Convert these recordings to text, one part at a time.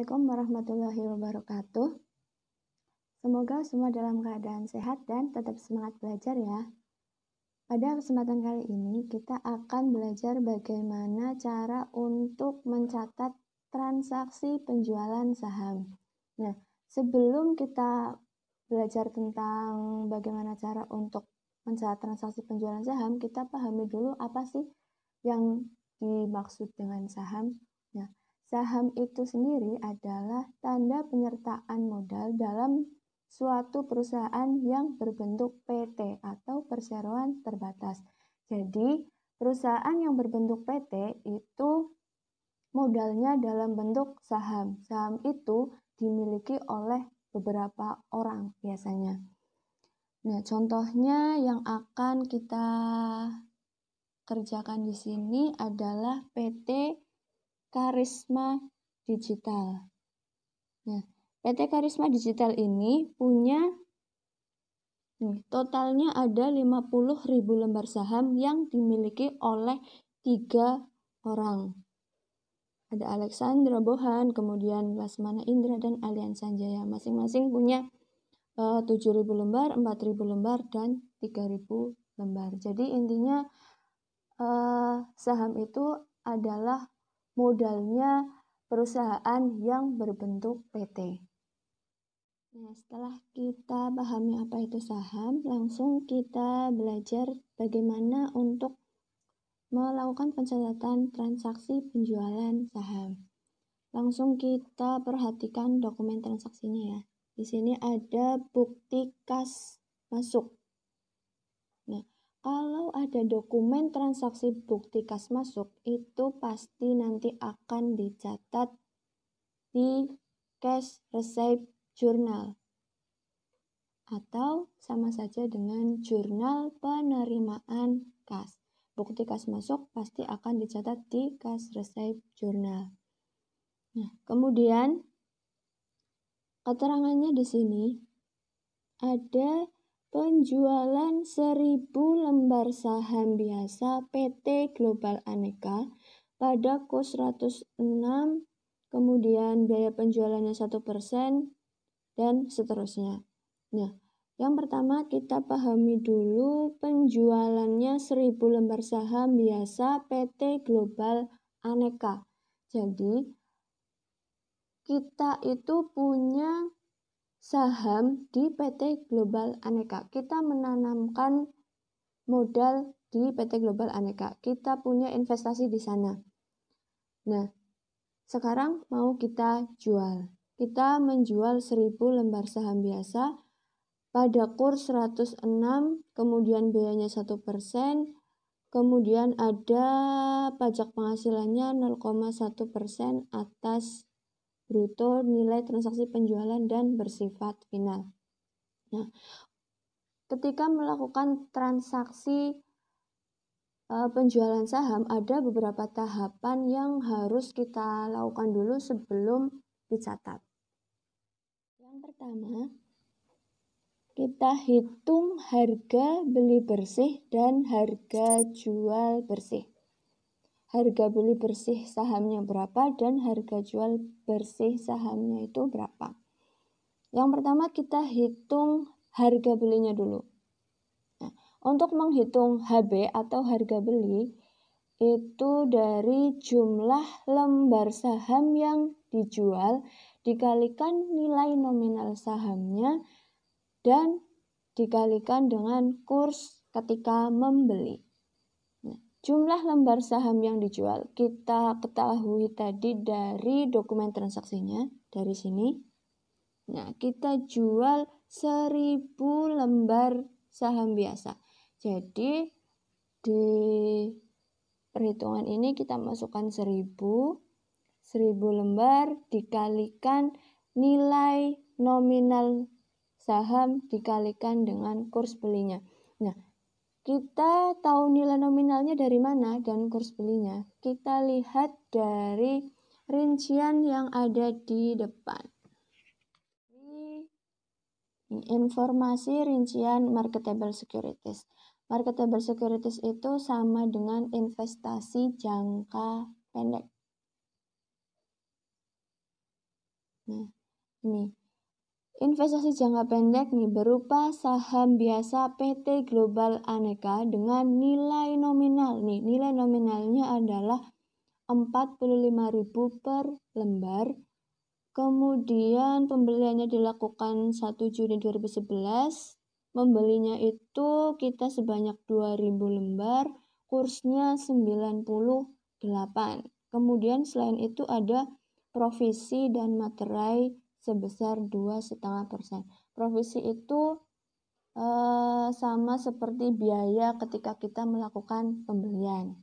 Assalamualaikum warahmatullahi wabarakatuh. Semoga semua dalam keadaan sehat dan tetap semangat belajar ya. Pada kesempatan kali ini kita akan belajar bagaimana cara untuk mencatat transaksi penjualan saham. Nah, sebelum kita belajar tentang bagaimana cara untuk mencatat transaksi penjualan saham, kita pahami dulu apa sih yang dimaksud dengan saham. Nah, saham itu sendiri adalah tanda penyertaan modal dalam suatu perusahaan yang berbentuk PT atau perseroan terbatas. Jadi, perusahaan yang berbentuk PT itu modalnya dalam bentuk saham. Saham itu dimiliki oleh beberapa orang biasanya. Nah, contohnya yang akan kita kerjakan di sini adalah PT Karisma Digital. Nah, PT Karisma Digital ini punya totalnya ada 50.000 lembar saham yang dimiliki oleh 3 orang. Ada Alexandra Bohan, kemudian Lasmana Indra, dan Alian Sanjaya. Masing-masing punya 7.000 lembar, 4.000 lembar, dan 3.000 lembar. Jadi intinya saham itu adalah modalnya perusahaan yang berbentuk PT. Nah, setelah kita pahami apa itu saham, langsung kita belajar bagaimana untuk melakukan pencatatan transaksi penjualan saham. Langsung kita perhatikan dokumen transaksinya ya. Di sini ada bukti kas masuk. Nah, kalau ada dokumen transaksi bukti kas masuk, itu pasti nanti akan dicatat di cash receipt journal atau sama saja dengan jurnal penerimaan kas. Bukti kas masuk pasti akan dicatat di cash receipt journal. Nah, kemudian keterangannya di sini ada penjualan 1.000 lembar saham biasa PT Global Aneka pada kurs 106, kemudian biaya penjualannya 1%, dan seterusnya. Nah, yang pertama kita pahami dulu penjualannya 1.000 lembar saham biasa PT Global Aneka. Jadi, kita itu punya saham di PT Global Aneka. Kita menanamkan modal di PT Global Aneka. Kita punya investasi di sana. Nah, sekarang mau kita jual. Kita menjual 1.000 lembar saham biasa pada kurs 106, kemudian biayanya 1%, kemudian ada pajak penghasilannya 0,1% atas bruto nilai transaksi penjualan dan bersifat final. Nah, ketika melakukan transaksi penjualan saham, ada beberapa tahapan yang harus kita lakukan dulu sebelum dicatat. Yang pertama, kita hitung harga beli bersih dan harga jual bersih. Harga beli bersih sahamnya berapa dan harga jual bersih sahamnya itu berapa. Yang pertama kita hitung harga belinya dulu. Nah, untuk menghitung HB atau harga beli itu dari jumlah lembar saham yang dijual dikalikan nilai nominal sahamnya dan dikalikan dengan kurs ketika membeli. Jumlah lembar saham yang dijual kita ketahui tadi dari dokumen transaksinya, dari sini. Nah, kita jual 1.000 lembar saham biasa. Jadi, di perhitungan ini kita masukkan 1.000 lembar dikalikan nilai nominal saham dikalikan dengan kurs belinya. Nah, kita tahu nilai nominalnya dari mana dan kurs belinya. Kita lihat dari rincian yang ada di depan. Ini informasi rincian marketable securities. Marketable securities itu sama dengan investasi jangka pendek. Nah, ini investasi jangka pendek nih berupa saham biasa PT Global Aneka dengan nilai nominal. Nih, nilai nominalnya adalah 45.000 per lembar. Kemudian pembeliannya dilakukan 1 Juni 2011. Membelinya itu kita sebanyak 2.000 lembar, kursnya 98. Kemudian selain itu ada provisi dan materai sebesar 2,5%. Provisi itu sama seperti biaya ketika kita melakukan pembelian.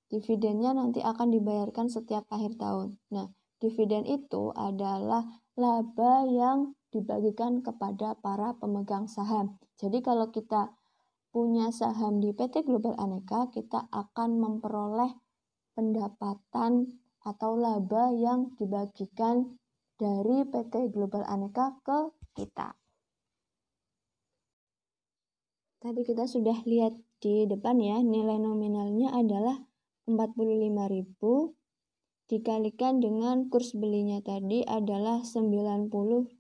Dividennya nanti akan dibayarkan setiap akhir tahun. Nah, dividen itu adalah laba yang dibagikan kepada para pemegang saham. Jadi kalau kita punya saham di PT Global Aneka, kita akan memperoleh pendapatan atau laba yang dibagikan dari PT Global Aneka ke kita. Tadi kita sudah lihat di depan ya, nilai nominalnya adalah 45.000 dikalikan dengan kurs belinya tadi adalah 98.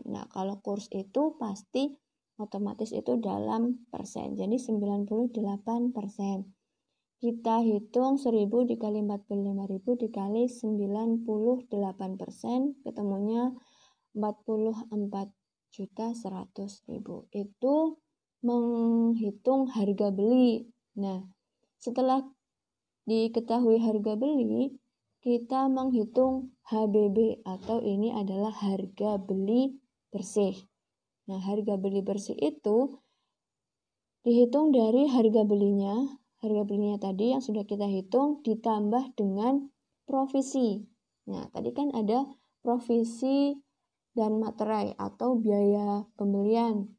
Nah, kalau kurs itu pasti otomatis itu dalam persen. Jadi 98%. Kita hitung 1000 dikali 45.000 dikali 98%, ketemunya 44.100.000. Itu menghitung harga beli. Nah, setelah diketahui harga beli, kita menghitung HBB atau ini adalah harga beli bersih. Nah, harga beli bersih itu dihitung dari harga belinya tadi yang sudah kita hitung ditambah dengan provisi. Nah, tadi kan ada provisi dan materai atau biaya pembelian.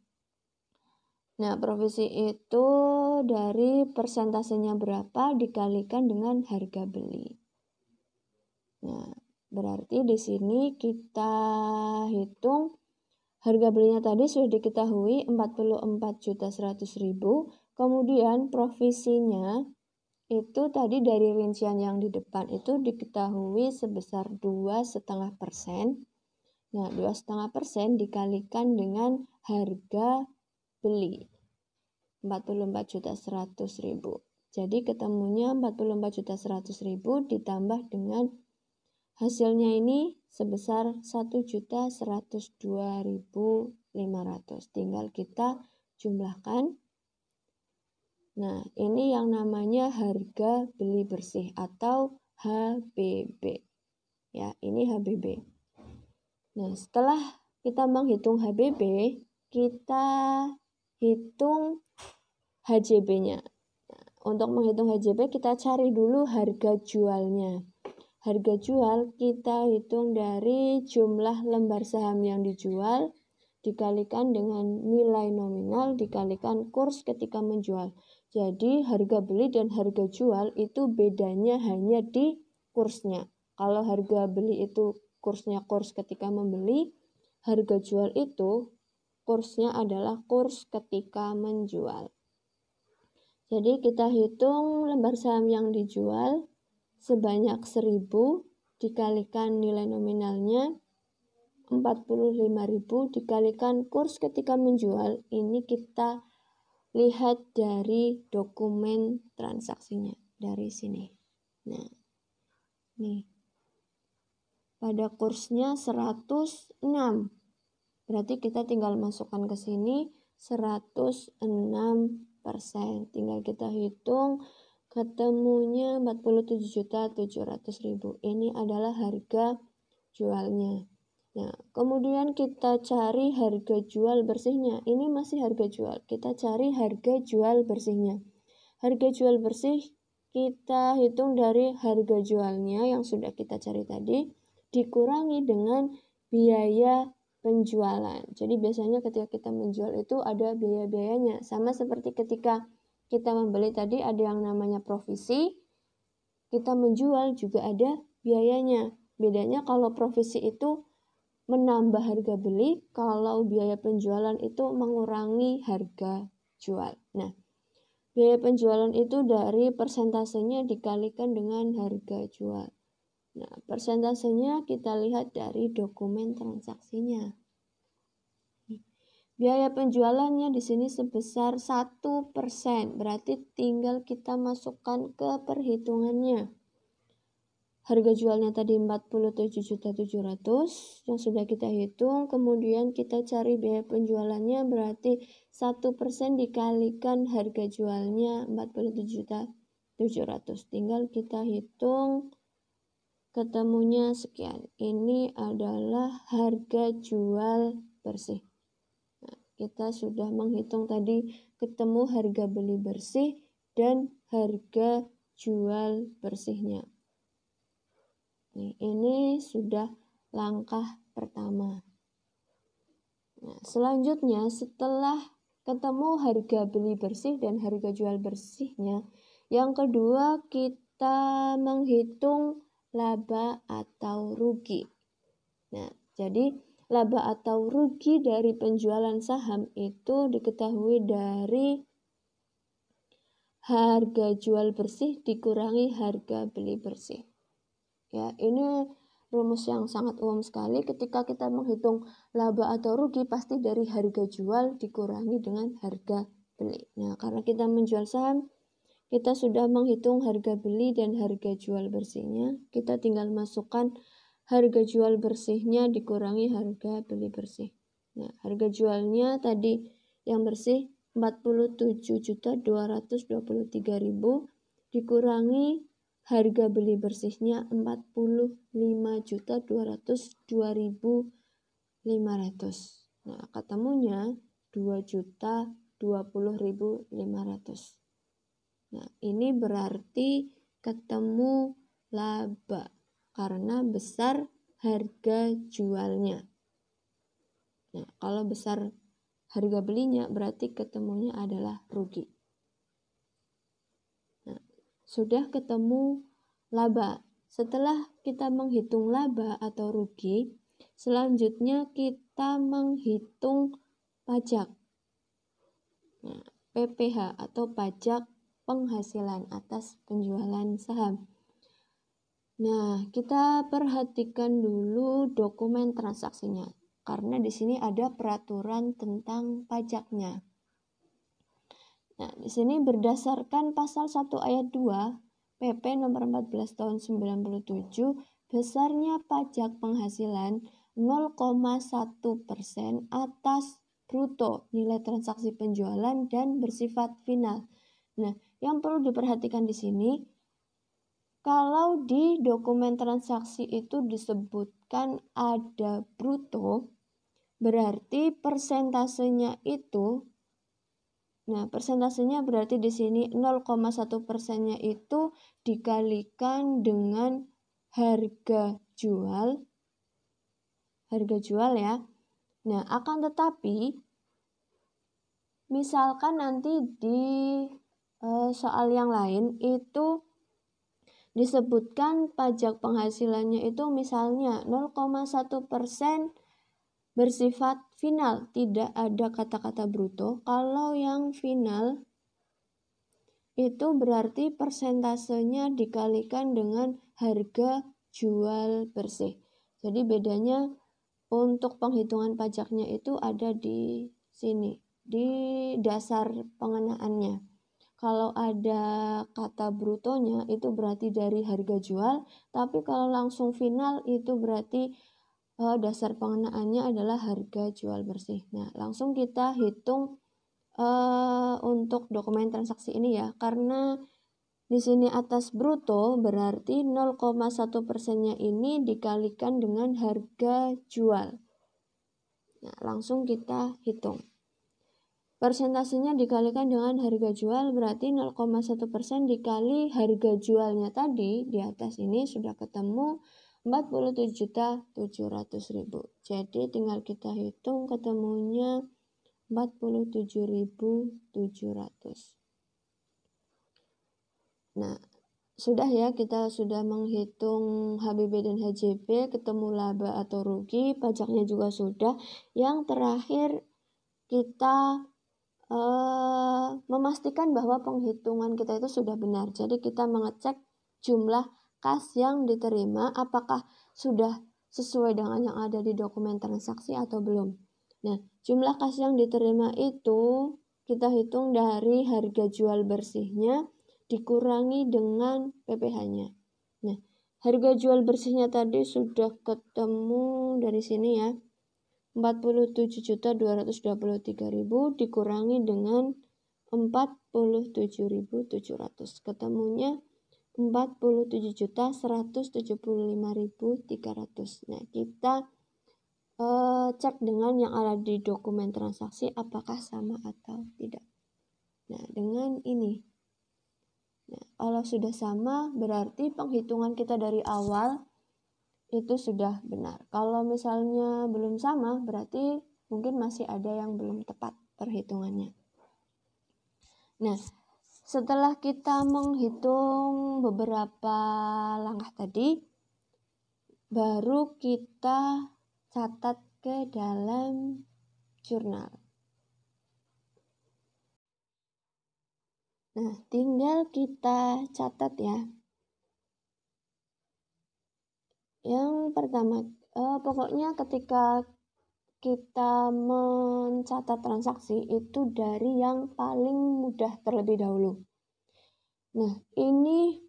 Nah, provisi itu dari persentasenya berapa dikalikan dengan harga beli. Nah, berarti di sini kita hitung harga belinya tadi sudah diketahui 44.100.000. Kemudian provisinya itu tadi dari rincian yang di depan itu diketahui sebesar 2,5%. Nah, 2,5% dikalikan dengan harga beli 44.100.000. Jadi ketemunya 44.100.000 ditambah dengan hasilnya ini sebesar 1.102.500. Tinggal kita jumlahkan. Nah, ini yang namanya harga beli bersih atau HBB. Ya, ini HBB. Nah, setelah kita menghitung HBB, kita hitung HJB-nya. Nah, untuk menghitung HJB, kita cari dulu harga jualnya. Harga jual kita hitung dari jumlah lembar saham yang dijual dikalikan dengan nilai nominal dikalikan kurs ketika menjual. Jadi harga beli dan harga jual itu bedanya hanya di kursnya. Kalau harga beli itu kursnya kurs ketika membeli, harga jual itu kursnya adalah kurs ketika menjual. Jadi kita hitung lembar saham yang dijual sebanyak 1.000 dikalikan nilai nominalnya 45.000 dikalikan kurs ketika menjual. Ini kita lihat dari dokumen transaksinya dari sini. Nah, nih. Pada kursnya 106. Berarti kita tinggal masukkan ke sini 106%. Tinggal kita hitung ketemunya 47.700.000. Ini adalah harga jualnya. Nah, kemudian kita cari harga jual bersihnya. Ini masih harga jual. Kita cari harga jual bersihnya. Harga jual bersih kita hitung dari harga jualnya yang sudah kita cari tadi dikurangi dengan biaya penjualan. Jadi biasanya ketika kita menjual itu ada biaya-biayanya. Sama seperti ketika kita membeli tadi ada yang namanya provisi, kita menjual juga ada biayanya. Bedanya kalau provisi itu menambah harga beli, kalau biaya penjualan itu mengurangi harga jual. Nah, biaya penjualan itu dari persentasenya dikalikan dengan harga jual. Nah, persentasenya kita lihat dari dokumen transaksinya. Biaya penjualannya di sini sebesar 1%, berarti tinggal kita masukkan ke perhitungannya. Harga jualnya tadi 47.700.000 yang sudah kita hitung, kemudian kita cari biaya penjualannya, berarti 1% dikalikan harga jualnya 47.700.000. Tinggal kita hitung, ketemunya sekian. Ini adalah harga jual bersih. Nah, kita sudah menghitung tadi, ketemu harga beli bersih dan harga jual bersihnya. Ini sudah langkah pertama. Nah, selanjutnya setelah ketemu harga beli bersih dan harga jual bersihnya, yang kedua kita menghitung laba atau rugi. Nah, jadi laba atau rugi dari penjualan saham itu diketahui dari harga jual bersih dikurangi harga beli bersih. Ya, ini rumus yang sangat umum sekali. Ketika kita menghitung laba atau rugi, pasti dari harga jual dikurangi dengan harga beli. Nah, karena kita menjual saham, kita sudah menghitung harga beli dan harga jual bersihnya. Kita tinggal masukkan harga jual bersihnya dikurangi harga beli bersih. Nah, harga jualnya tadi yang bersih 47.223.000 dikurangi harga beli bersihnya 45.202.500. Nah, ketemunya 2.020.500. Nah, ini berarti ketemu laba karena besar harga jualnya. Nah, kalau besar harga belinya berarti ketemunya adalah rugi. Sudah ketemu laba. Setelah kita menghitung laba atau rugi, selanjutnya kita menghitung pajak. Nah, PPH atau pajak penghasilan atas penjualan saham. Nah, kita perhatikan dulu dokumen transaksinya karena di sini ada peraturan tentang pajaknya. Nah, di sini berdasarkan pasal 1 ayat 2 PP nomor 14 tahun 97, besarnya pajak penghasilan 0,1% atas bruto nilai transaksi penjualan dan bersifat final. Nah, yang perlu diperhatikan di sini, kalau di dokumen transaksi itu disebutkan ada bruto, berarti persentasenya itu, nah, persentasenya berarti di sini 0,1%-nya itu dikalikan dengan harga jual ya. Nah, akan tetapi misalkan nanti di soal yang lain itu disebutkan pajak penghasilannya itu misalnya 0,1% bersifat final, tidak ada kata-kata bruto. Kalau yang final itu berarti persentasenya dikalikan dengan harga jual bersih. Jadi bedanya untuk penghitungan pajaknya itu ada di sini, di dasar pengenaannya. Kalau ada kata brutonya itu berarti dari harga jual, tapi kalau langsung final itu berarti dasar pengenaannya adalah harga jual bersih. Nah, langsung kita hitung untuk dokumen transaksi ini ya, karena di sini atas bruto berarti 0,1%-nya ini dikalikan dengan harga jual. Nah, langsung kita hitung. Persentasenya dikalikan dengan harga jual berarti 0,1% dikali harga jualnya tadi di atas ini sudah ketemu 47.700.000. Jadi tinggal kita hitung ketemunya 47.700. Nah, sudah ya, kita sudah menghitung HBB dan HJB, ketemu laba atau rugi, pajaknya juga sudah. Yang terakhir kita memastikan bahwa penghitungan kita itu sudah benar. Jadi kita mengecek jumlah kas yang diterima apakah sudah sesuai dengan yang ada di dokumen transaksi atau belum. Nah, jumlah kas yang diterima itu kita hitung dari harga jual bersihnya dikurangi dengan PPh-nya. Nah, harga jual bersihnya tadi sudah ketemu dari sini ya. 47.223.000 dikurangi dengan 47.700. Ketemunya 47.175.300. Nah, kita cek dengan yang ada di dokumen transaksi apakah sama atau tidak. Nah, dengan ini. Nah, kalau sudah sama berarti penghitungan kita dari awal itu sudah benar. Kalau misalnya belum sama berarti mungkin masih ada yang belum tepat perhitungannya. Nah, setelah kita menghitung beberapa langkah tadi, baru kita catat ke dalam jurnal. Nah, tinggal kita catat ya. Yang pertama, pokoknya ketika kita mencatat transaksi itu dari yang paling mudah terlebih dahulu. Nah, ini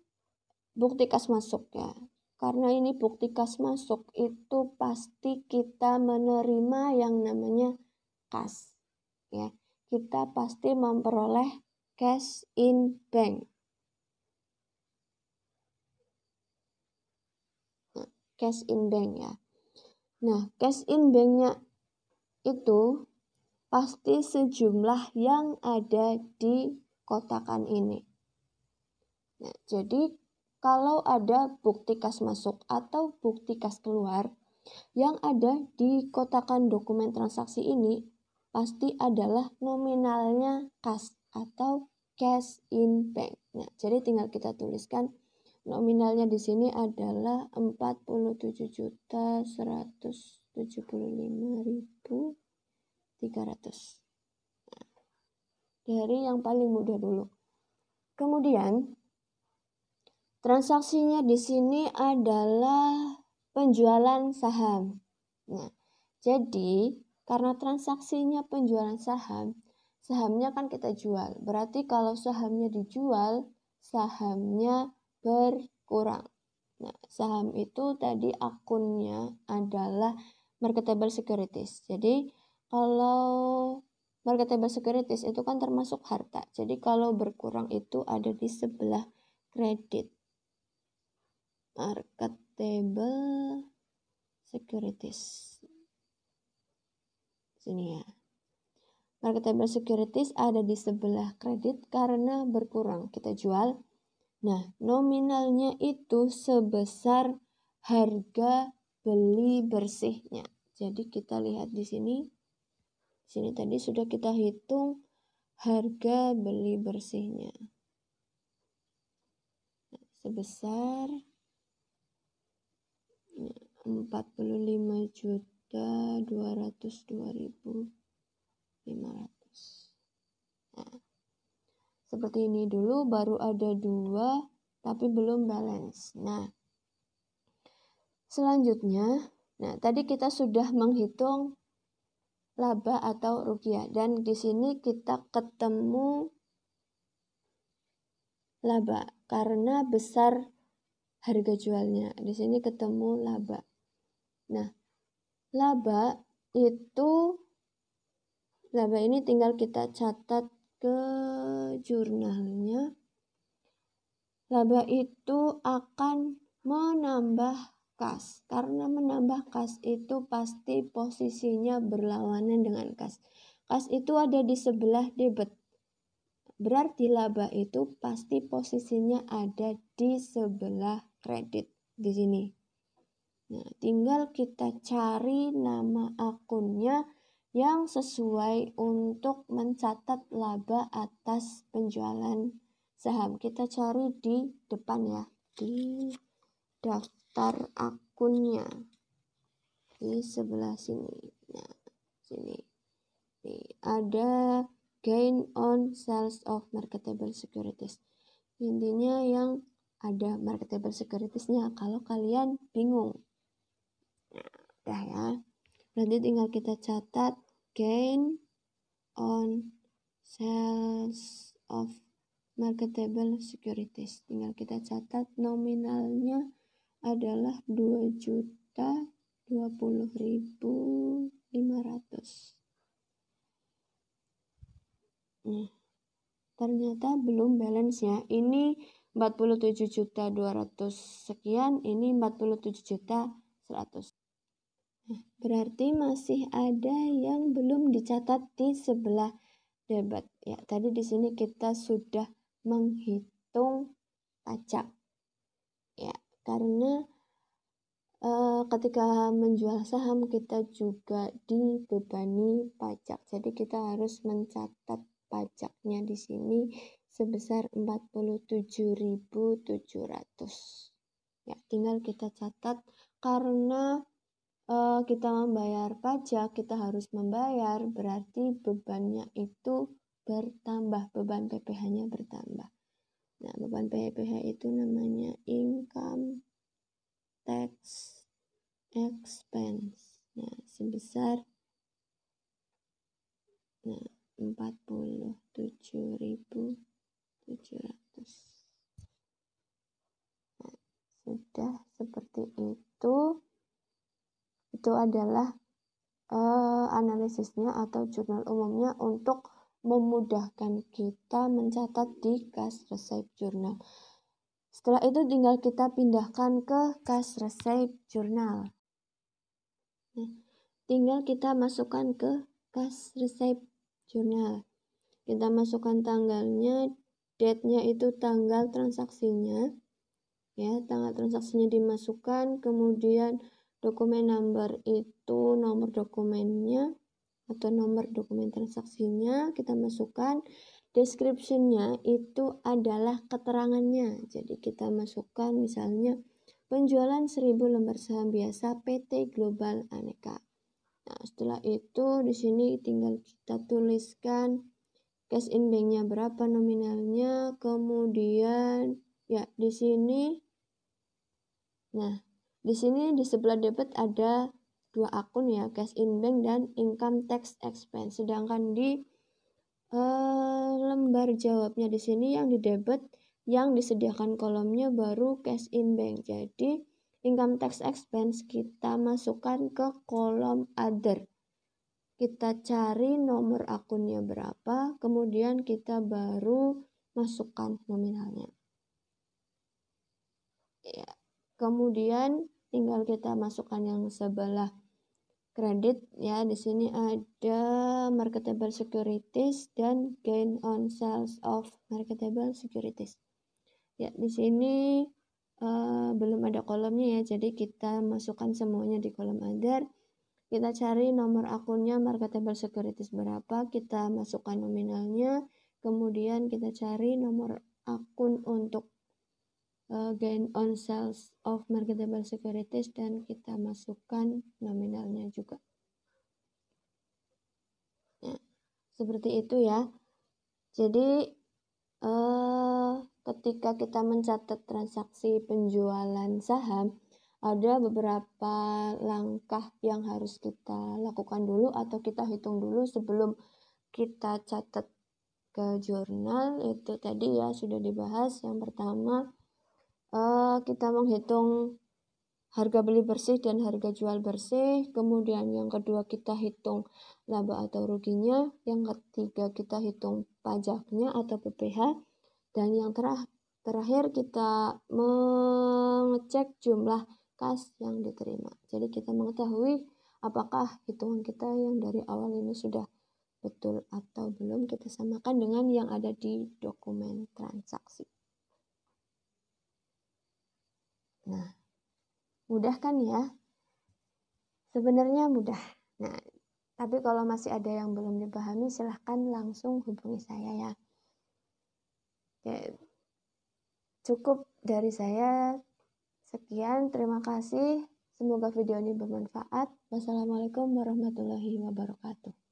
bukti kas masuk ya. Karena ini bukti kas masuk itu pasti kita menerima yang namanya kas. Ya, kita pasti memperoleh cash in bank. Nah, cash in bank ya. Nah, cash in banknya itu pasti sejumlah yang ada di kotakan ini. Nah, jadi kalau ada bukti kas masuk atau bukti kas keluar yang ada di kotakan dokumen transaksi ini pasti adalah nominalnya kas atau cash in bank. Nah, jadi tinggal kita tuliskan nominalnya di sini adalah 47.175.300. Nah, dari yang paling mudah dulu. Kemudian transaksinya di sini adalah penjualan saham. Nah, jadi karena transaksinya penjualan saham, sahamnya kan kita jual. Berarti kalau sahamnya dijual, sahamnya berkurang. Nah, saham itu tadi akunnya adalah marketable securities. Jadi kalau marketable securities itu kan termasuk harta. Jadi kalau berkurang itu ada di sebelah kredit. Marketable securities. Sini ya. Marketable securities ada di sebelah kredit karena berkurang. Kita jual. Nah, nominalnya itu sebesar harga beli bersihnya. Jadi kita lihat di sini. Di sini tadi sudah kita hitung harga beli bersihnya. Nah, sebesar 45.202.500. Nah, seperti ini dulu, baru ada 2 tapi belum balance. Nah, selanjutnya, tadi kita sudah menghitung laba atau rugi ya, dan di sini kita ketemu laba karena besar harga jualnya. Di sini ketemu laba. Nah, laba ini tinggal kita catat ke jurnalnya. Laba itu akan menambah kas. Karena menambah kas itu pasti posisinya berlawanan dengan kas. Kas itu ada di sebelah debit. Berarti laba itu pasti posisinya ada di sebelah kredit di sini. Nah, tinggal kita cari nama akunnya yang sesuai untuk mencatat laba atas penjualan saham. Kita cari di depan ya, di daftar akunnya di sebelah sini. Nah, sini nih, ada gain on sales of marketable securities. Intinya yang ada marketable securities-nya kalau kalian bingung. Nah, udah ya. Berarti tinggal kita catat gain on sales of marketable securities. Tinggal kita catat nominalnya adalah 2.020.500. Nah, ternyata belum balance ya. Ini 47.200 sekian, ini 47.100. Nah, berarti masih ada yang belum dicatat di sebelah debit ya. Tadi di sini kita sudah menghitung pajak ya, karena ketika menjual saham kita juga dibebani pajak. Jadi kita harus mencatat pajaknya di sini sebesar 47.700. Ya, tinggal kita catat karena kita membayar pajak, kita harus membayar, berarti bebannya itu bertambah, beban PPh-nya bertambah. Nah, beban PPh itu namanya income tax expense. Nah, sebesar 47.700. Nah, sudah seperti itu. Itu adalah analisisnya atau jurnal umumnya untuk memudahkan kita mencatat di cash receipt journal. Setelah itu tinggal kita pindahkan ke cash receipt journal. Nah, tinggal kita masukkan ke cash receipt journal. Kita masukkan tanggalnya, date-nya itu tanggal transaksinya. Ya, tanggal transaksinya dimasukkan, kemudian dokumen number itu nomor dokumennya atau nomor dokumen transaksinya kita masukkan. Description-nya itu adalah keterangannya. Jadi kita masukkan misalnya penjualan 1000 lembar saham biasa PT Global Aneka. Nah, setelah itu di sini tinggal kita tuliskan cash in bank-nya berapa nominalnya, kemudian ya di sini. Nah, di sini di sebelah debit ada dua akun ya, cash in bank dan income tax expense. Sedangkan di lembar jawabnya di sini yang di debit, yang disediakan kolomnya baru cash in bank. Jadi income tax expense kita masukkan ke kolom other. Kita cari nomor akunnya berapa, kemudian kita baru masukkan nominalnya. Ya, kemudian tinggal kita masukkan yang sebelah kredit ya. Di sini ada marketable securities dan gain on sales of marketable securities. Ya, di sini belum ada kolomnya ya. Jadi kita masukkan semuanya di kolom other. Kita cari nomor akunnya marketable securities berapa, kita masukkan nominalnya. Kemudian kita cari nomor akun untuk gain on sales of marketable securities dan kita masukkan nominalnya juga. Nah, seperti itu ya. Jadi ketika kita mencatat transaksi penjualan saham, ada beberapa langkah yang harus kita lakukan dulu atau kita hitung dulu sebelum kita catat ke jurnal. Itu tadi ya sudah dibahas. Yang pertama, kita menghitung harga beli bersih dan harga jual bersih. Kemudian yang kedua kita hitung laba atau ruginya. Yang ketiga kita hitung pajaknya atau PPh. Dan yang terakhir kita mengecek jumlah kas yang diterima. Jadi kita mengetahui apakah hitungan kita yang dari awal ini sudah betul atau belum. Kita samakan dengan yang ada di dokumen transaksi. Nah, mudah kan ya? Sebenarnya mudah. Nah, tapi kalau masih ada yang belum dipahami, silahkan langsung hubungi saya ya. Oke, cukup dari saya. Sekian, terima kasih. Semoga video ini bermanfaat. Wassalamualaikum warahmatullahi wabarakatuh.